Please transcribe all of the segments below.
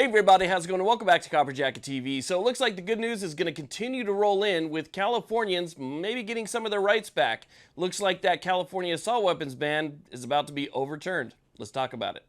Hey everybody, how's it going? Welcome back to Copper Jacket TV. So it looks like the good news is going to continue to roll in with Californians maybe getting some of their rights back. Looks like that California assault weapons ban is about to be overturned. Let's talk about it.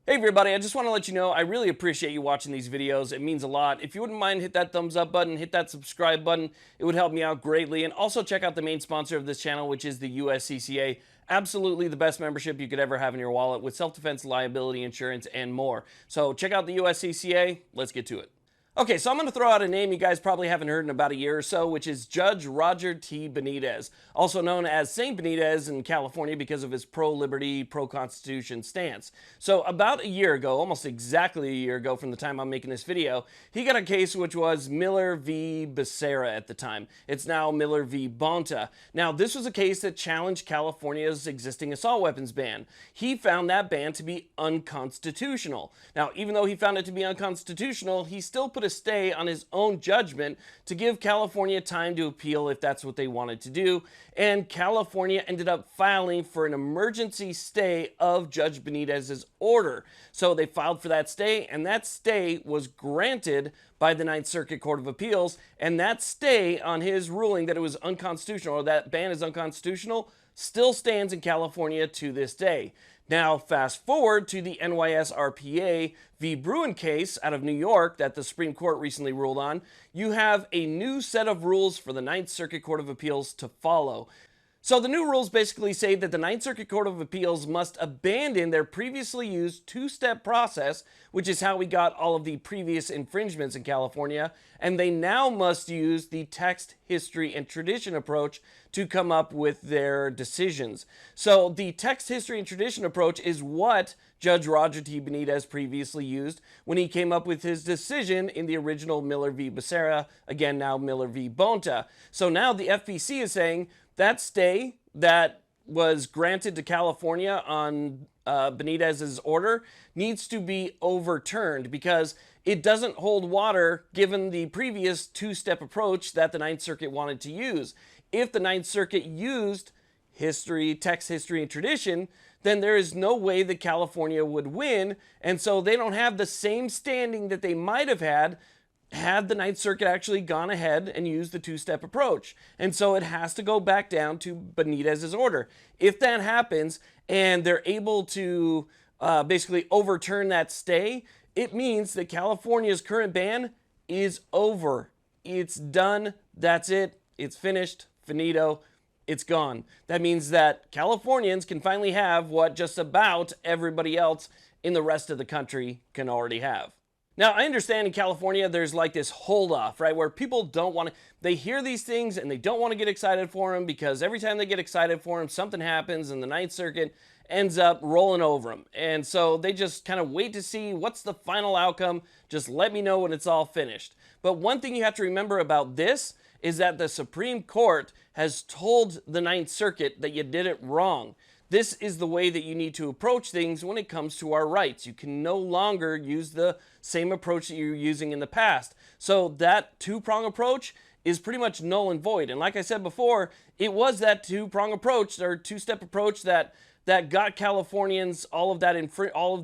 Hey everybody, I just want to let you know I really appreciate you watching these videos. It means a lot. If you wouldn't mind, hit that thumbs up button, hit that subscribe button. It would help me out greatly. And also check out the main sponsor of this channel, which is the USCCA. Absolutely the best membership you could ever have in your wallet with self-defense, liability insurance, and more. So check out the USCCA. Let's get to it. Okay, so I'm going to throw out a name you guys probably haven't heard in about a year or so, which is Judge Roger T. Benitez, also known as Saint Benitez in California because of his pro-liberty, pro-constitution stance. So about a year ago, almost exactly a year ago from the time I'm making this video, he got a case which was Miller v. Becerra at the time. It's now Miller v. Bonta. Now, this was a case that challenged California's existing assault weapons ban. He found that ban to be unconstitutional. Now, even though he found it to be unconstitutional, he still put a stay on his own judgment to give California time to appeal if that's what they wanted to do, and California ended up filing for an emergency stay of Judge Benitez's order. So they filed for that stay, and that stay was granted by the Ninth Circuit Court of Appeals, and that stay on his ruling that it was unconstitutional, or that ban is unconstitutional, still stands in California to this day. Now, fast forward to the NYSRPA v. Bruin case out of New York that the Supreme Court recently ruled on. You have a new set of rules for the Ninth Circuit Court of Appeals to follow. So the new rules basically say that the Ninth Circuit Court of Appeals must abandon their previously used two-step process, which is how we got all of the previous infringements in California, and they now must use the text, history, and tradition approach to come up with their decisions. So the text, history, and tradition approach is what Judge Roger T. Benitez previously used when he came up with his decision in the original Miller v. Becerra, again now Miller v. Bonta. So now the FPC is saying that stay that was granted to California on Benitez's order needs to be overturned because it doesn't hold water given the previous two-step approach that the Ninth Circuit wanted to use. If the Ninth Circuit used history, text, history, and tradition, then there is no way that California would win, and so they don't have the same standing that they might have had the Ninth Circuit actually gone ahead and used the two-step approach. And so it has to go back down to Benitez's order. If that happens and they're able to basically overturn that stay, it means that California's current ban is over. It's done. That's it. It's finished. Finito. It's gone. That means that Californians can finally have what just about everybody else in the rest of the country can already have. Now, I understand in California there's like this hold off, right, where people don't want to, they hear these things and they don't want to get excited for them because every time they get excited for them, something happens and the Ninth Circuit ends up rolling over them. And so they just kind of wait to see what's the final outcome. Just let me know when it's all finished. But one thing you have to remember about this is that the Supreme Court has told the Ninth Circuit that you did it wrong. This is the way that you need to approach things when it comes to our rights. You can no longer use the same approach that you were using in the past. So that two-prong approach is pretty much null and void. And like I said before, it was that two-prong approach or two-step approach that got Californians all of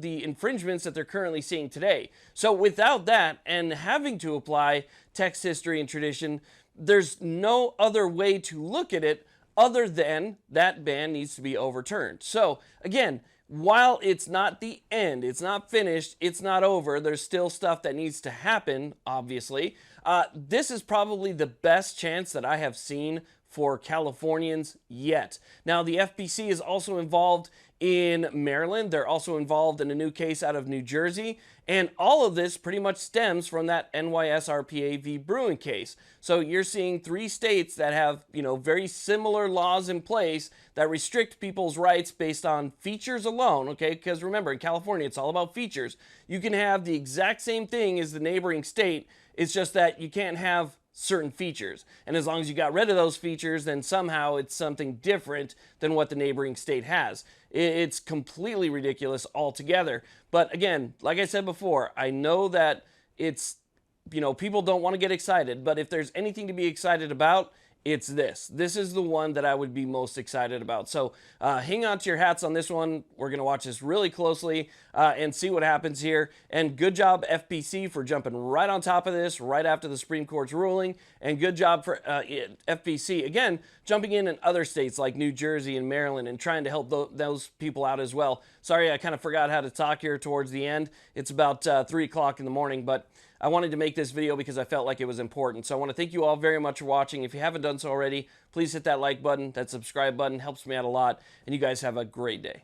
the infringements that they're currently seeing today. So without that and having to apply text, history, and tradition, there's no other way to look at it other than that ban needs to be overturned. So again, while it's not the end, it's not finished, it's not over, there's still stuff that needs to happen, obviously. This is probably the best chance that I have seen for Californians yet. Now, the FPC is also involved in Maryland. They're also involved in a new case out of New Jersey. And all of this pretty much stems from that NYSRPA v. Bruin case. So you're seeing 3 states that have, very similar laws in place that restrict people's rights based on features alone, okay? Because remember, in California, it's all about features. You can have the exact same thing as the neighboring state. It's just that you can't have certain features. And as long as you got rid of those features, then somehow it's something different than what the neighboring state has. It's completely ridiculous altogether. But again, like I said before, I know that it's, people don't want to get excited, but if there's anything to be excited about, it's this. This is the one that I would be most excited about. So hang on to your hats on this one. We're going to watch this really closely and see what happens here. And good job, FPC, for jumping right on top of this right after the Supreme Court's ruling. And good job for FPC, again, jumping in other states like New Jersey and Maryland and trying to help those people out as well. Sorry, I kind of forgot how to talk here towards the end. It's about 3 o'clock in the morning, but I wanted to make this video because I felt like it was important. So I want to thank you all very much for watching. If you haven't done so already, please hit that like button. That subscribe button helps me out a lot. And you guys have a great day.